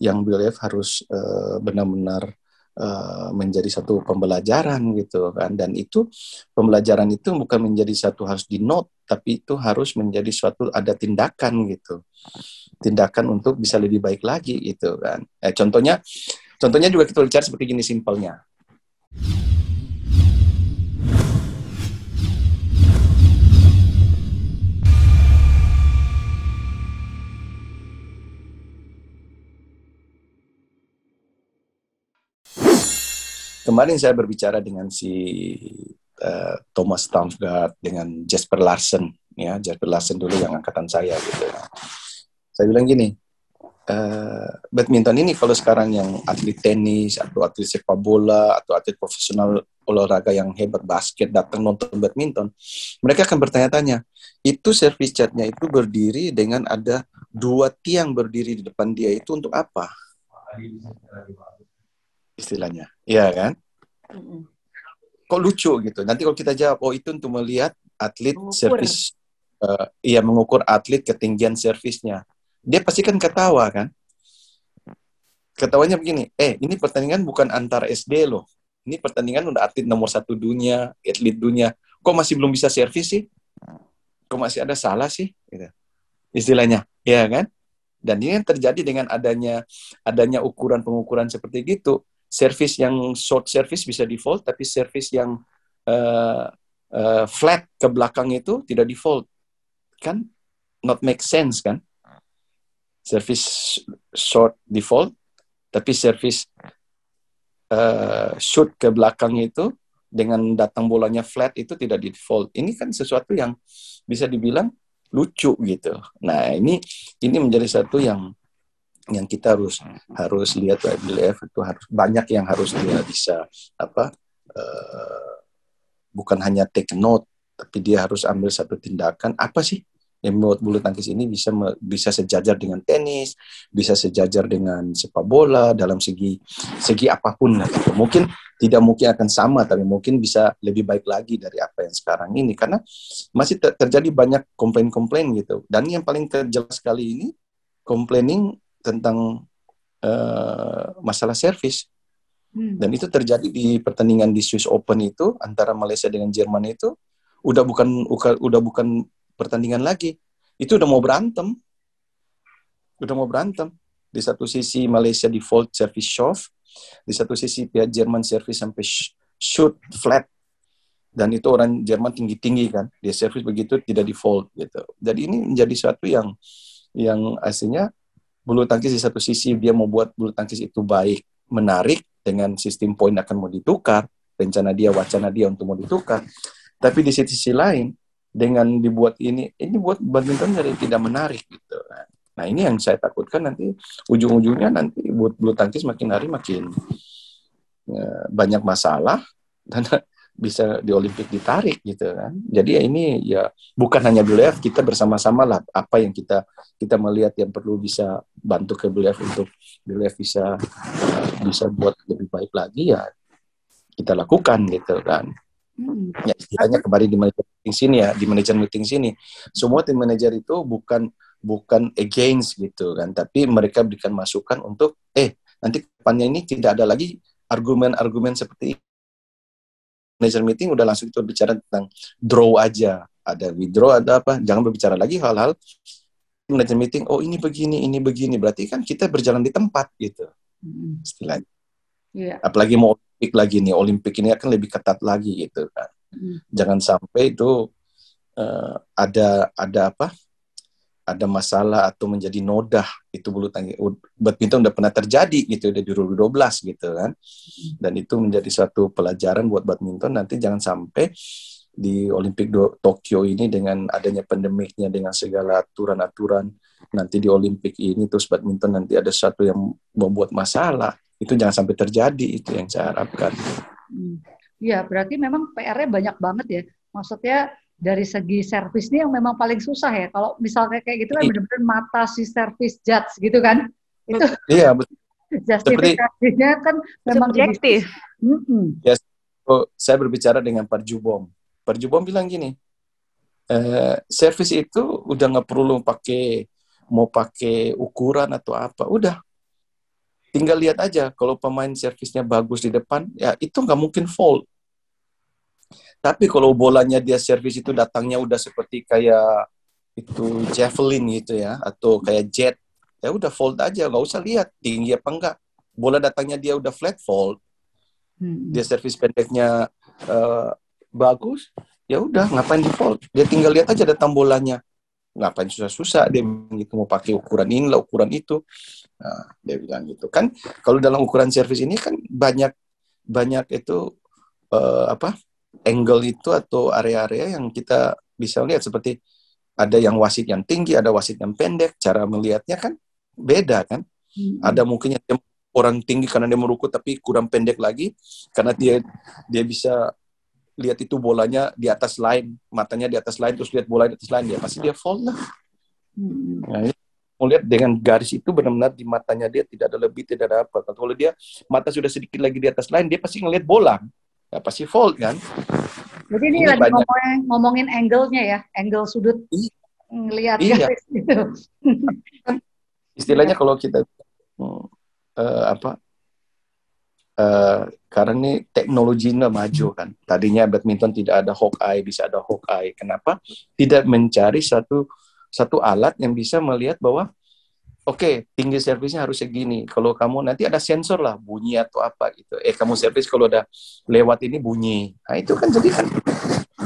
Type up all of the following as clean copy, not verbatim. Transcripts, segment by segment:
yang BLF harus benar-benar menjadi satu pembelajaran gitu kan. Dan itu pembelajaran itu bukan menjadi satu harus di note, tapi itu harus menjadi suatu ada tindakan gitu, tindakan untuk bisa lebih baik lagi gitu kan. Contohnya juga kita bicara seperti gini simpelnya. Kemarin saya berbicara dengan si Thomas Stamford dengan Jesper Larsen, ya Jesper Larsen dulu yang angkatan saya gitu. Saya bilang gini, badminton ini kalau sekarang yang atlet tenis atau atlet sepak bola atau atlet profesional olahraga yang hebat basket datang nonton badminton, mereka akan bertanya-tanya, itu service chatnya itu berdiri dengan ada 2 tiang berdiri di depan dia itu untuk apa? Istilahnya, ya kan? Kok lucu gitu. Nanti kalau kita jawab, oh itu untuk melihat atlet servis, mengukur atlet ketinggian servisnya. Dia pasti kan ketawa kan? Ketawanya begini, ini pertandingan bukan antar SD loh. Ini pertandingan udah atlet nomor 1 dunia, atlet dunia. Kok masih belum bisa servis sih? Kok masih ada salah sih? Gitu. Istilahnya, ya kan? Dan ini yang terjadi dengan adanya pengukuran seperti gitu. Service yang short service bisa default, tapi service yang flat ke belakang itu tidak default. Kan not make sense kan? Service short default, tapi service shoot ke belakang itu dengan datang bolanya flat itu tidak default. Ini kan sesuatu yang bisa dibilang lucu gitu. Nah, ini menjadi satu yang kita harus lihat. BLF itu harus banyak yang harus dia bisa bukan hanya take note, tapi dia harus ambil satu tindakan. Apa sih yang membuat bulu tangkis ini bisa sejajar dengan tenis, bisa sejajar dengan sepak bola dalam segi apapun gitu. Mungkin tidak mungkin akan sama, tapi mungkin bisa lebih baik lagi dari apa yang sekarang ini, karena masih terjadi banyak komplain gitu. Dan yang paling terjelas sekali ini complaining tentang masalah servis. Dan itu terjadi di pertandingan di Swiss Open itu antara Malaysia dengan Jerman itu udah bukan pertandingan lagi. Itu udah mau berantem. Di satu sisi Malaysia default service shove, di satu sisi pihak Jerman service sampai shoot flat. Dan itu orang Jerman tinggi-tinggi kan. Dia service begitu tidak default gitu. Jadi ini menjadi suatu yang aslinya bulu tangkis di satu sisi dia mau buat bulu tangkis itu baik, menarik dengan sistem poin akan mau ditukar, wacana dia untuk mau ditukar. Tapi di sisi lain dengan dibuat ini buat badminton jadi tidak menarik gitu. Nah, ini yang saya takutkan nanti ujung-ujungnya nanti buat bulu tangkis makin hari makin banyak masalah dan bisa di Olimpik ditarik gitu kan. Jadi ini bukan hanya BLF, kita bersama-sama lah apa yang kita melihat yang perlu bisa bantu ke BLF untuk BLF bisa buat lebih baik lagi kita lakukan gitu kan. Ya istilahnya kembali di manajer meeting sini, semua tim manajer itu bukan against gitu kan, tapi mereka berikan masukan untuk nanti depannya ini tidak ada lagi argumen-argumen seperti manager meeting udah langsung itu bicara tentang draw aja, ada withdraw, ada apa, jangan berbicara lagi hal-hal manager meeting, ini begini, berarti kan kita berjalan di tempat gitu istilahnya. Apalagi mau Olimpik ini akan lebih ketat lagi gitu kan. Jangan sampai itu ada masalah atau menjadi nodah itu bulu tangkis. Badminton udah pernah terjadi gitu di 2012 gitu kan. Dan itu menjadi suatu pelajaran buat badminton, nanti jangan sampai di Olimpik Tokyo ini dengan adanya pandemiknya, dengan segala aturan-aturan, nanti di Olimpik ini terus badminton nanti ada sesuatu yang membuat masalah. Itu jangan sampai terjadi, itu yang saya harapkan. Iya, berarti memang PR-nya banyak banget ya. Maksudnya dari segi servis ini yang memang paling susah ya. Kalau misalnya kayak gitu kan benar-benar mata si servis judge gitu kan. Itu iya, betul. Justifikasinya kan memang subjektif. Ya, saya berbicara dengan Pak Jubom. Pak Jubom bilang gini, servis itu udah nggak perlu mau pakai ukuran atau apa. Udah, tinggal lihat aja kalau pemain servisnya bagus di depan, ya itu nggak mungkin fault. Tapi kalau bolanya dia servis itu datangnya udah seperti kayak itu javelin gitu ya, atau kayak jet, ya udah fault aja, nggak usah lihat tinggi apa enggak. Bola datangnya dia udah flat, fault. Dia servis pendeknya bagus, ya udah ngapain di fault? Dia tinggal lihat aja datang bolanya. Ngapain susah-susah dia gitu mau pakai ukuran ini lah ukuran itu. Nah, dia bilang gitu kan. Kalau dalam ukuran servis ini kan banyak itu angle itu atau area-area yang kita bisa lihat, seperti ada yang wasit yang tinggi, ada wasit yang pendek, cara melihatnya kan beda kan. Ada mungkin yang orang tinggi karena dia merukut tapi kurang pendek lagi karena dia bisa lihat itu bolanya di atas line, matanya di atas line, terus lihat bola di atas line, ya pasti dia foul lah. Nah, ini mau lihat dengan garis itu benar-benar di matanya dia tidak ada lebih, tidak ada apa. Kalau dia mata sudah sedikit lagi di atas line, dia pasti ngelihat bola, ya pasti foul kan. Jadi ini lagi ngomongin angle-nya ya, angle sudut ngelihat garis itu. Istilahnya kalau kita karena ini teknologinya maju kan. Tadinya badminton tidak ada Hawkeye, bisa ada Hawkeye. Kenapa? Tidak mencari satu alat yang bisa melihat bahwa oke, tinggi servisnya harus segini. Kalau kamu nanti ada sensor lah, bunyi atau apa gitu. Kamu servis kalau udah lewat ini bunyi. Nah, itu kan jadi kan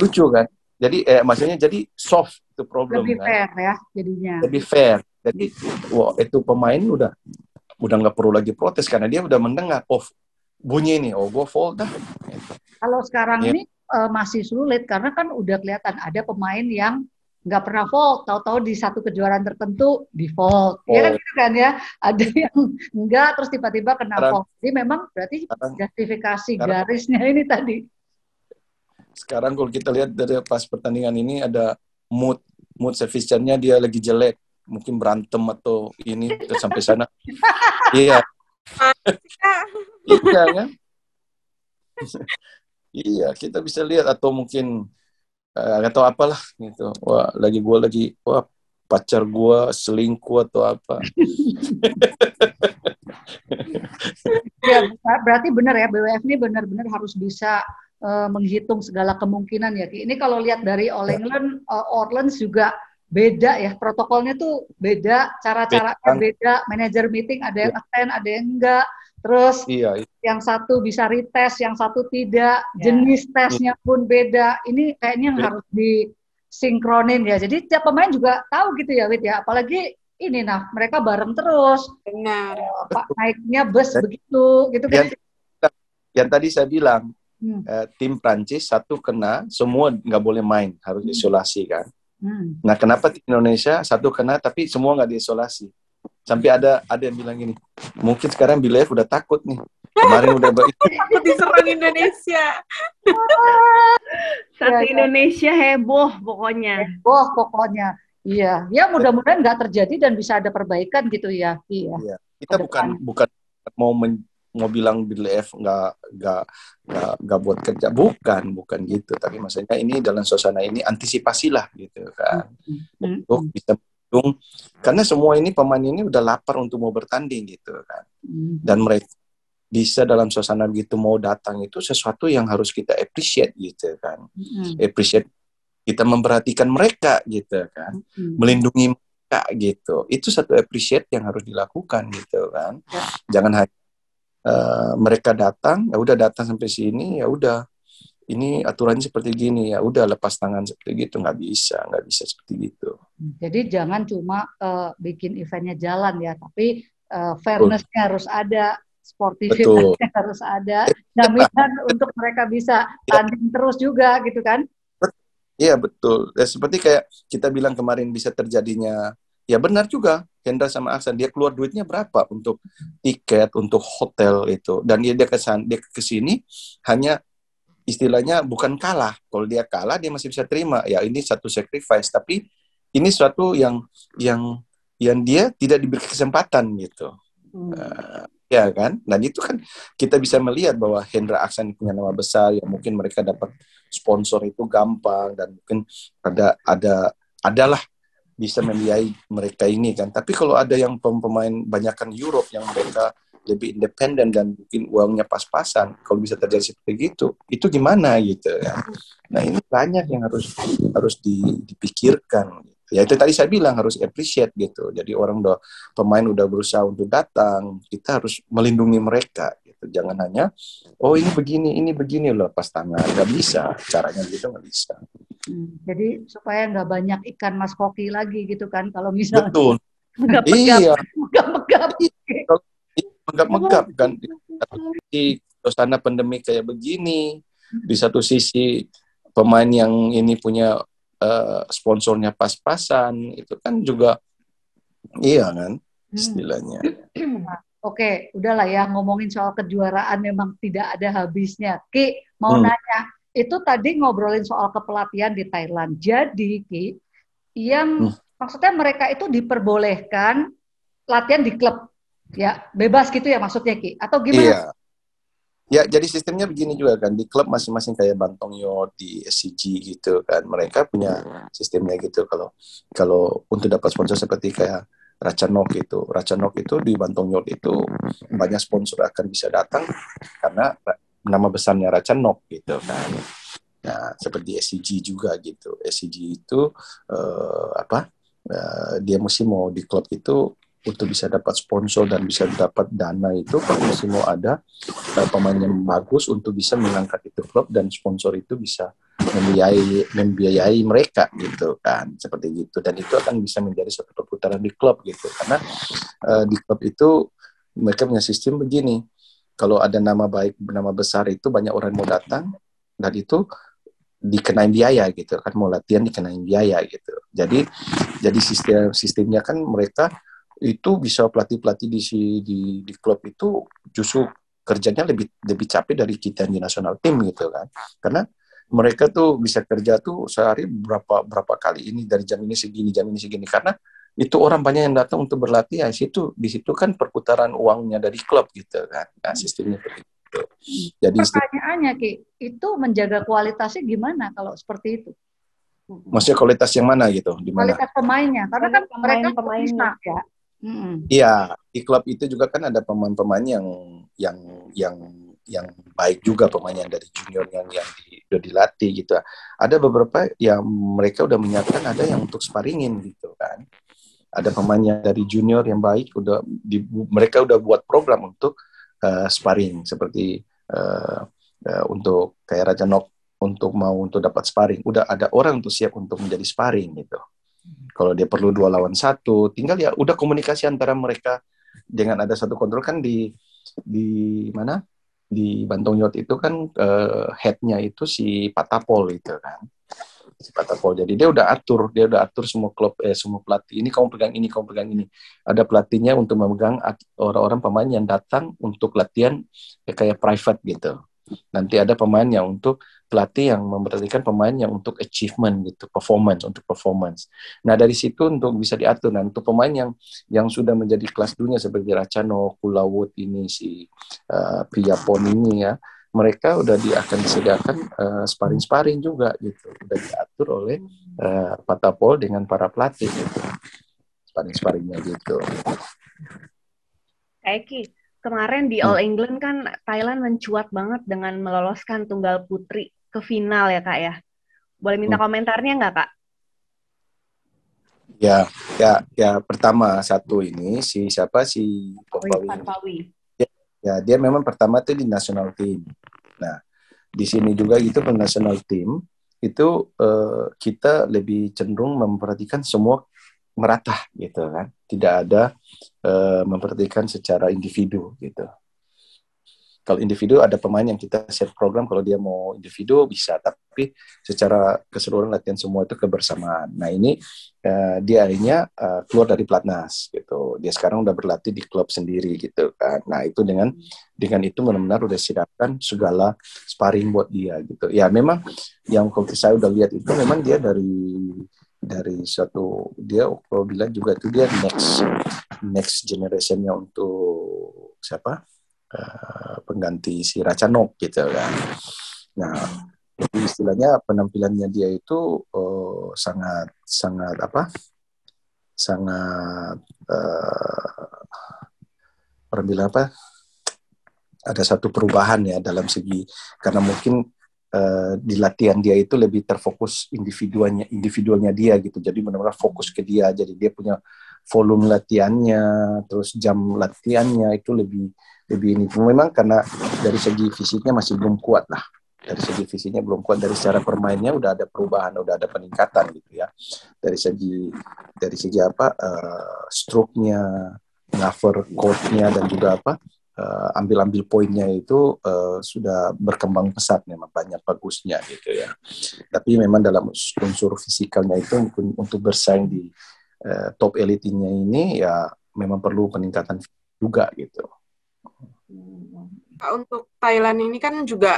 lucu kan. Jadi maksudnya jadi soft itu problem. Lebih kan? Fair ya jadinya. Lebih fair. Jadi itu pemain udah nggak perlu lagi protes karena dia udah mendengar, bunyi nih, gue foul dah. Kalau sekarang ini masih sulit karena kan udah kelihatan ada pemain yang nggak pernah fault, tahu-tahu di satu kejuaraan tertentu di fault. Ya kan gitu kan ya. Ada yang enggak terus tiba-tiba kena fault. Jadi memang berarti justifikasi garisnya ini tadi. Sekarang kalau kita lihat dari pas pertandingan ini ada mood service-nya dia lagi jelek, mungkin berantem atau ini terus sampai sana. Iya. Iya kan? Iya, kita bisa lihat atau mungkin atau apalah gitu. Wah, pacar gua selingkuh atau apa. Ya, berarti benar ya, BWF ini benar-benar harus bisa menghitung segala kemungkinan ya. Ini kalau lihat dari All England, Orleans juga beda ya, protokolnya tuh beda, cara-caranya beda, manajer meeting ada yang attend, ada yang enggak, terus yang satu bisa retest, yang satu tidak, jenis tesnya pun beda, ini kayaknya yang harus disinkronin ya, jadi tiap pemain juga tahu gitu ya Wid ya, apalagi ini mereka bareng terus, benar, naiknya bus begitu, gitu kan. Yang tadi saya bilang, tim Prancis satu kena, semua nggak boleh main, harus isolasi kan. Nah, kenapa tim Indonesia satu kena tapi semua nggak diisolasi? Sampai ada yang bilang gini, mungkin sekarang BWF udah takut nih. Kemarin udah takut diserang Indonesia. Satu Indonesia heboh pokoknya. Iya, ya mudah-mudahan nggak terjadi dan bisa ada perbaikan gitu ya. Iya. Kita bukan mau bilang BWF nggak buat kerja, bukan gitu, tapi maksudnya ini dalam suasana ini antisipasilah gitu kan, untuk bisa mendukung, karena semua ini pemain ini udah lapar untuk mau bertanding gitu kan, dan mereka bisa dalam suasana begitu mau datang, itu sesuatu yang harus kita appreciate gitu kan, appreciate, kita memperhatikan mereka gitu kan, melindungi mereka gitu, itu satu appreciate yang harus dilakukan gitu kan, jangan hanya mereka datang, ya udah datang sampai sini, ya udah ini aturannya seperti gini, ya udah lepas tangan seperti gitu, nggak bisa seperti gitu. Jadi jangan cuma bikin eventnya jalan ya, tapi fairness-nya harus ada, sportivitasnya harus ada, jaminan untuk mereka bisa tanding terus juga gitu kan? Iya betul. Ya, seperti kayak kita bilang kemarin bisa terjadinya. Ya benar juga, Hendra sama Aksan, dia keluar duitnya berapa untuk tiket, untuk hotel itu. Dan dia ke sini hanya istilahnya bukan kalah. Kalau dia kalah, dia masih bisa terima. Ya ini satu sacrifice, tapi ini suatu yang dia tidak diberi kesempatan gitu. Ya kan? Dan itu kan kita bisa melihat bahwa Hendra Aksan punya nama besar, ya mungkin mereka dapat sponsor itu gampang, dan mungkin adalah bisa membiayai mereka ini kan. Tapi kalau ada yang pemain banyakkan Europe yang mereka lebih independen dan bikin uangnya pas-pasan, kalau bisa terjadi seperti itu gimana gitu ya. Nah ini banyak yang harus dipikirkan. Ya itu tadi saya bilang harus appreciate gitu. Jadi pemain udah berusaha untuk datang, kita harus melindungi mereka gitu. Jangan hanya ini begini loh lepas tangan, nggak bisa caranya gitu, nggak bisa. Jadi supaya nggak banyak ikan mas koki lagi gitu kan kalau misalnya. Betul. Megap-megap. Iya. Megap-megap. Kalau megap-megap kan di suasana pandemi kayak begini, di satu sisi pemain yang ini punya sponsornya pas-pasan, itu kan juga iya kan istilahnya. Oke, udahlah ya ngomongin soal kejuaraan memang tidak ada habisnya. Ki, mau nanya, itu tadi ngobrolin soal kepelatihan di Thailand. Jadi, Ki, yang maksudnya mereka itu diperbolehkan latihan di klub, ya bebas gitu ya maksudnya Ki? Atau gimana? Iya. Ya, jadi sistemnya begini juga kan, di klub masing-masing kayak Bantong Yacht, di SCG gitu kan, mereka punya sistemnya gitu. Kalau untuk dapat sponsor seperti kayak Ratchanok itu di Bantong Yacht itu banyak sponsor akan bisa datang karena nama besarnya Ratchanok gitu kan. Nah, seperti SCG juga gitu. SCG itu dia mesti mau di klub itu untuk bisa dapat sponsor dan bisa dapat dana itu kalau mesti mau ada pemain yang bagus untuk bisa mengangkat itu klub dan sponsor itu bisa membiayai mereka gitu kan, seperti gitu. Dan itu akan bisa menjadi satu perputaran di klub gitu, karena di klub itu mereka punya sistem begini, kalau ada nama besar itu banyak orang mau datang dan itu dikenain biaya gitu kan, mau latihan dikenain biaya gitu. Jadi sistemnya kan mereka itu bisa pelatih di klub itu justru kerjanya lebih capek dari kita di nasional tim gitu kan, karena mereka tuh bisa kerja tuh sehari berapa kali ini dari jam ini segini karena itu orang banyak yang datang untuk berlatih. Di situ kan perputaran uangnya dari klub gitu kan. Nah, sistemnya begitu. Jadi pertanyaannya Ki, itu menjaga kualitasnya gimana kalau seperti itu? Maksudnya kualitas yang mana gitu? Di mana? Kualitas pemainnya, karena kan mereka pemainnya ya. Iya, di klub itu juga kan ada pemain-pemain yang baik juga, pemain yang dari junior yang udah dilatih gitu. Ada beberapa yang mereka udah menyiapkan, ada yang untuk sparingin gitu kan. Ada pemain yang dari junior yang baik mereka udah buat program untuk sparring seperti untuk kayak Raja Nok untuk dapat sparring, udah ada orang untuk siap untuk menjadi sparring gitu. Kalau dia perlu 2 lawan 1, tinggal ya udah komunikasi antara mereka dengan ada satu kontrol kan di mana di Bantong Yacht itu kan headnya itu si Patapol itu kan, si Patapol. Jadi dia udah atur semua klub semua pelatih ini kamu pegang ini, ada pelatihnya untuk memegang orang-orang pemain yang datang untuk latihan kayak private gitu. Nanti ada pemain yang untuk pelatih yang memperhatikan pemain yang untuk achievement gitu, performance. Nah dari situ untuk bisa diatur. Nah untuk pemain yang sudah menjadi kelas dunia seperti Racano, Kulawut ini, si Priyapon ini ya, mereka udah akan disediakan sparring juga gitu, udah diatur oleh Patapol dengan para pelatih gitu, sparringnya gitu. Eki, kemarin di All England kan Thailand mencuat banget dengan meloloskan tunggal putri ke final ya Kak ya. Boleh minta komentarnya nggak Kak? Ya pertama satu ini si Papawi. Ya dia memang pertama tuh di national team. Nah di sini juga gitu di national team itu kita lebih cenderung memperhatikan semua merata gitu kan, tidak ada memperhatikan secara individu gitu. Kalau individu ada pemain yang kita set program, kalau dia mau individu bisa, tapi secara keseluruhan latihan semua itu kebersamaan. Nah ini dia akhirnya keluar dari pelatnas gitu. Dia sekarang udah berlatih di klub sendiri gitu kan. Nah itu dengan itu benar-benar udah siapkan segala sparring buat dia gitu. Ya memang yang kalau saya udah lihat itu memang dia dari suatu, dia kalau bilang juga itu dia next generation-nya untuk siapa? Pengganti si Ratchanok gitu kan. Nah, jadi istilahnya penampilannya dia itu sangat orang bilang apa? ada satu perubahan ya dalam segi, karena mungkin di latihan dia itu lebih terfokus individualnya dia gitu, jadi benar-benar fokus ke dia, jadi dia punya volume latihannya, terus jam latihannya itu lebih ini. Memang karena dari segi fisiknya masih belum kuat lah, dari segi fisiknya belum kuat, dari secara permainnya udah ada perubahan, udah ada peningkatan gitu ya, dari segi apa, stroke-nya, cover court-nya, dan juga apa, ambil poinnya itu sudah berkembang pesat, memang banyak bagusnya gitu ya. Tapi memang dalam unsur fisikalnya itu untuk bersaing di top elite-nya ini ya memang perlu peningkatan juga gitu. Untuk Thailand ini kan juga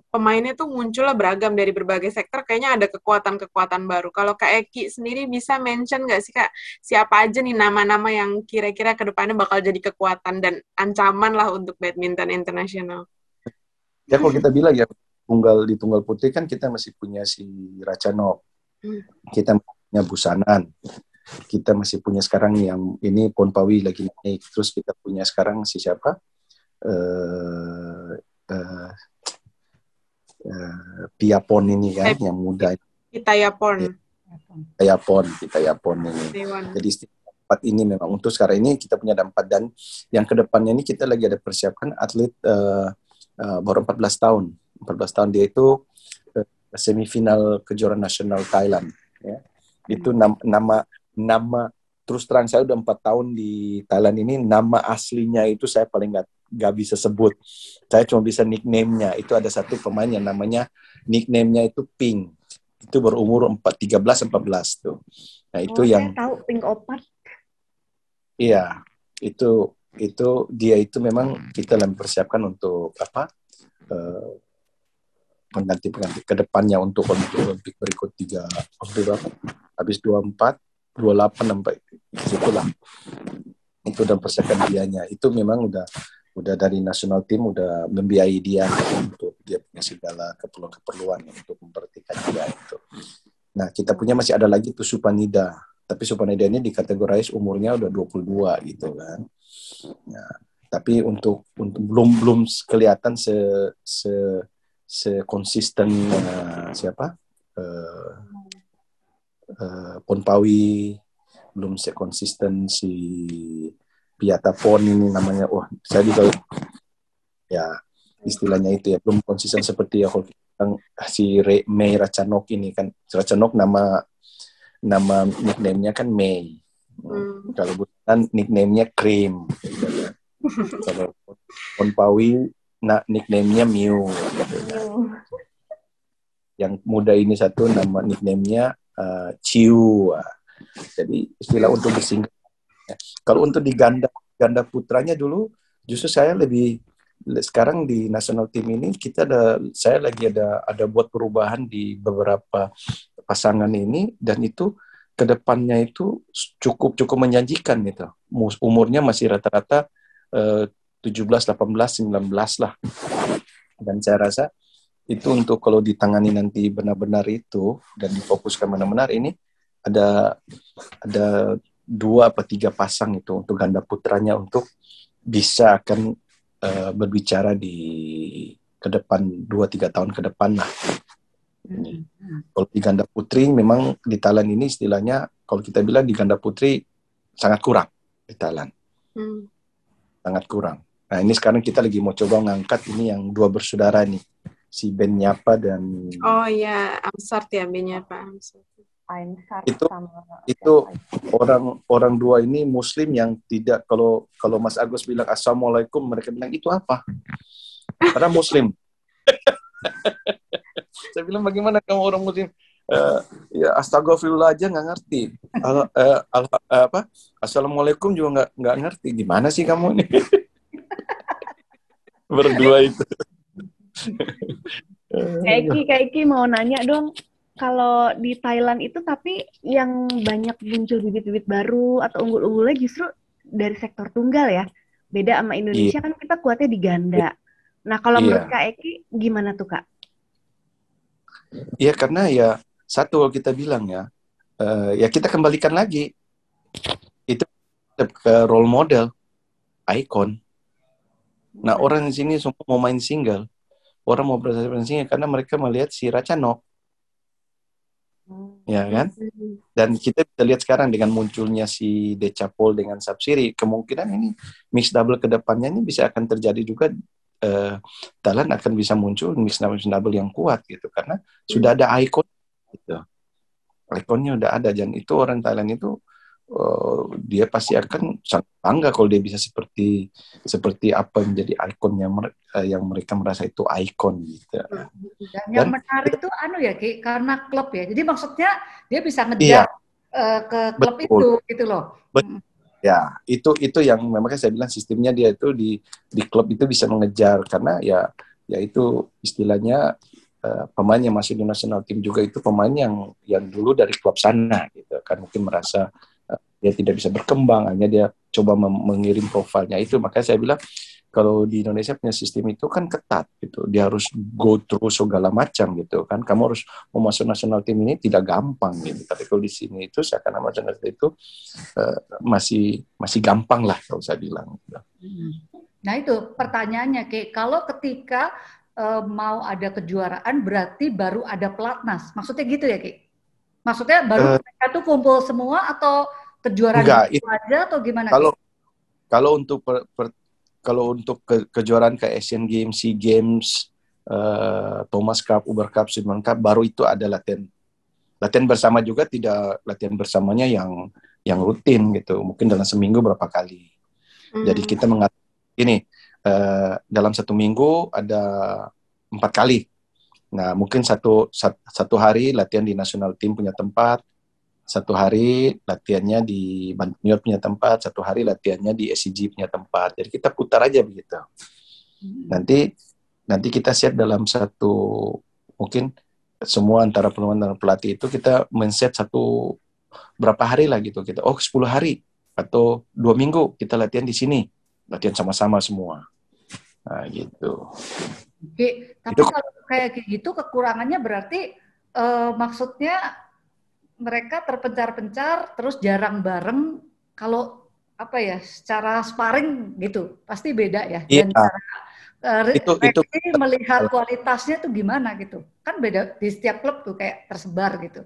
pemainnya tuh munculnya beragam dari berbagai sektor, kayaknya ada kekuatan-kekuatan baru. Kalau Kak Eki sendiri bisa mention nggak sih Kak, siapa aja nih nama-nama yang kira-kira ke depannya bakal jadi kekuatan dan ancaman lah untuk badminton internasional? Ya kalau kita bilang ya, di tunggal putri kan kita masih punya si Ratchanok, kita punya Busanan, kita masih punya sekarang yang ini Ponpawi lagi naik, terus kita punya sekarang si siapa? Piapon ini kan yang muda. Kita Yapon ini. Jadi empat ini memang untuk sekarang ini kita punya 4, dan yang kedepannya ini kita lagi ada persiapkan atlet baru 14 tahun dia itu semifinal kejuaraan nasional Thailand ya. Itu nama terus terang, saya udah 4 tahun di Thailand ini, nama aslinya itu saya paling nggak bisa sebut. Saya cuma bisa nickname-nya. Itu ada satu pemain yang namanya nickname-nya itu Pink. Itu berumur 13-14 tuh. Nah, itu yang saya tahu Pink Opat. Iya, itu dia itu memang kita lagi persiapkan untuk apa? Pengganti ke depannya untuk Olimpik berikut 3 habis 24, 28 sampai situlah. Itu udah persiapan dianya. Itu memang udah dari nasional tim udah membiayai dia untuk dia punya segala keperluan untuk memperhatikan dia itu. Nah, kita punya masih ada lagi tuh Supanida. Tapi Supanida ini dikategoris umurnya udah 22 gitu kan. Nah, tapi untuk belum kelihatan se konsisten siapa? Ponpawi, belum sekonsisten si Piatapon ini namanya. Wah, saya juga ya istilahnya itu ya belum konsisten seperti ya kalau si May Ratchanok ini kan. Ratchanok nama nickname-nya kan May. Kalau bukan nickname-nya Cream. Kalau Ponpawi nickname-nya Mew. Yang muda ini satu nama nickname-nya Ciu. Jadi istilah untuk disingkat. Kalau untuk di ganda putranya dulu, justru saya sekarang di national team ini saya lagi ada buat perubahan di beberapa pasangan ini, dan itu kedepannya itu cukup menjanjikan gitu. Umurnya masih rata-rata 17, 18, 19 lah. Dan saya rasa itu untuk kalau ditangani nanti benar-benar itu dan difokuskan benar-benar ini ada 2 atau 3 pasang itu untuk ganda putranya untuk bisa akan berbicara di ke depan 2-3 tahun ke depan lah. Kalau di ganda putri memang di Thailand ini istilahnya kalau kita bilang di ganda putri sangat kurang di Thailand. Sangat kurang. Nah, ini sekarang kita lagi mau coba ngangkat ini yang 2 bersaudara nih. Si Ben Nyapa dan Amsart ya, Ben Nyapa. Itu orang 2 ini Muslim yang tidak, kalau Mas Agus bilang Assalamualaikum, mereka bilang itu apa? Karena Muslim. Saya bilang bagaimana kamu orang Muslim? Ya astagfirullah aja nggak ngerti. Assalamualaikum juga nggak ngerti. Gimana sih kamu nih? Berdua itu. Kak Eki mau nanya dong. Kalau di Thailand itu tapi yang banyak muncul bibit-bibit baru atau unggul-unggulnya justru dari sektor tunggal ya. Beda sama Indonesia kan kita kuatnya di ganda. Nah kalau menurut Kak Eki gimana tuh Kak? Iya karena ya satu kita bilang ya kita kembalikan lagi itu ke role model, icon. Nah, orang di sini semua mau main single. Orang mau bermain single karena mereka melihat si Ratchanok, ya kan? Dan kita bisa lihat sekarang dengan munculnya si Decapol dengan Sapsiri, kemungkinan ini mix double ke depannya ini bisa akan terjadi juga. Thailand akan bisa muncul mix double yang kuat gitu, karena sudah ada ikon gitu. Ikonnya udah ada, dan itu orang Thailand itu dia pasti akan sangat bangga kalau dia bisa seperti apa menjadi ikonnya yang mereka merasa itu ikon gitu. Dan yang menarik itu ya Ki, karena klub ya. Jadi maksudnya dia bisa iya, ngejar ke klub betul. itu gitu loh. Ya, itu yang memang saya bilang sistemnya dia itu di klub itu bisa mengejar, karena ya itu istilahnya pemain yang masih di national team juga itu pemain yang dulu dari klub sana gitu kan, mungkin merasa dia tidak bisa berkembang, hanya dia coba mengirim profilnya itu. Makanya saya bilang kalau di Indonesia punya sistem itu kan ketat gitu, dia harus go through segala macam gitu kan, kamu harus mau masuk national team ini tidak gampang gitu. Tapi kalau di sini itu seakan national team itu masih gampang lah kalau saya bilang gitu. Nah itu pertanyaannya Ki, kalau ketika mau ada kejuaraan berarti baru ada pelatnas, maksudnya gitu ya Ki? Maksudnya baru mereka tuh kumpul semua atau kejuaraan itu aja atau gimana? Kalau untuk kejuaraan kayak Asian Games, SEA Games, Thomas Cup, Uber Cup, Simon Cup, baru itu ada latihan bersama juga, tidak latihan bersamanya yang rutin gitu, mungkin dalam seminggu berapa kali. Jadi kita mengatakan ini dalam satu minggu ada 4 kali. Nah, mungkin satu hari latihan di national team punya tempat, satu hari latihannya di Bandung punya tempat, satu hari latihannya di SCG punya tempat. Jadi kita putar aja begitu. Nanti kita set dalam mungkin semua antara pemain dan pelatih itu kita men-set berapa hari lah gitu. 10 hari atau 2 minggu kita latihan di sini. Latihan sama-sama semua. Nah, gitu. Oke, tapi kalau kayak gitu kekurangannya berarti maksudnya mereka terpencar-pencar terus jarang bareng. Kalau secara sparring gitu pasti beda ya. Dan itu melihat kualitasnya tuh gimana gitu, kan beda di setiap klub tuh kayak tersebar gitu.